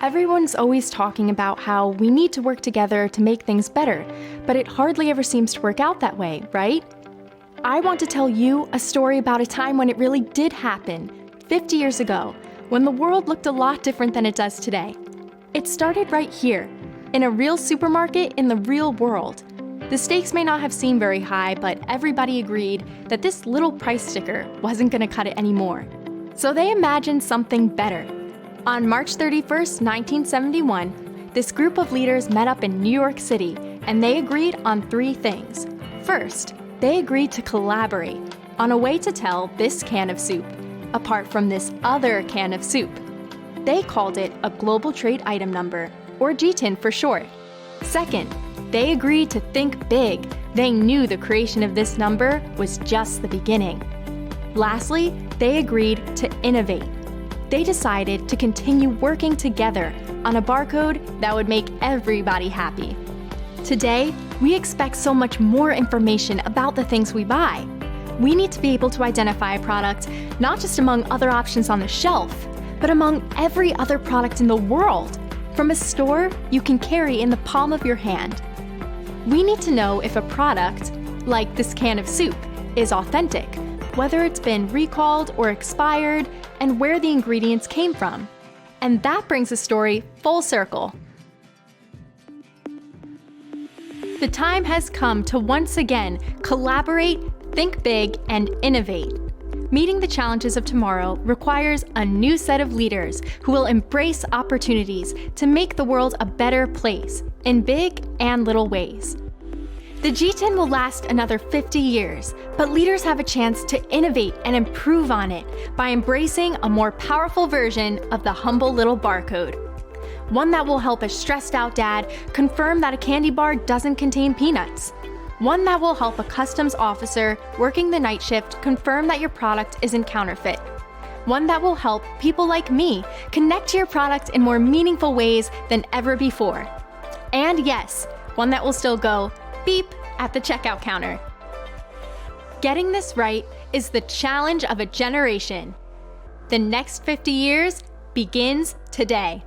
Everyone's always talking about how we need to work together to make things better, but it hardly ever seems to work out that way, right? I want to tell you a story about a time when it really did happen, 50 years ago, when the world looked a lot different than it does today. It started right here, in a real supermarket in the real world. The stakes may not have seemed very high, but everybody agreed that this little price sticker wasn't going to cut it anymore. So they imagined something better. On March 31st, 1971, this group of leaders met up in New York City, and they agreed on 3 things. First, they agreed to collaborate on a way to tell this can of soup apart from this other can of soup. They called it a Global Trade Item Number, or GTIN for short. Second, they agreed to think big. They knew the creation of this number was just the beginning. Lastly, they agreed to innovate. They decided to continue working together on a barcode that would make everybody happy. Today, we expect so much more information about the things we buy. We need to be able to identify a product not just among other options on the shelf, but among every other product in the world, from a store you can carry in the palm of your hand. We need to know if a product, like this can of soup, is authentic, whether it's been recalled or expired, and where the ingredients came from. And that brings the story full circle. The time has come to once again collaborate, think big, and innovate. Meeting the challenges of tomorrow requires a new set of leaders who will embrace opportunities to make the world a better place in big and little ways. The GTIN will last another 50 years, but leaders have a chance to innovate and improve on it by embracing a more powerful version of the humble little barcode. One that will help a stressed out dad confirm that a candy bar doesn't contain peanuts. One that will help a customs officer working the night shift confirm that your product isn't counterfeit. One that will help people like me connect to your product in more meaningful ways than ever before. And yes, one that will still go beep at the checkout counter. Getting this right is the challenge of a generation. The next 50 years begins today.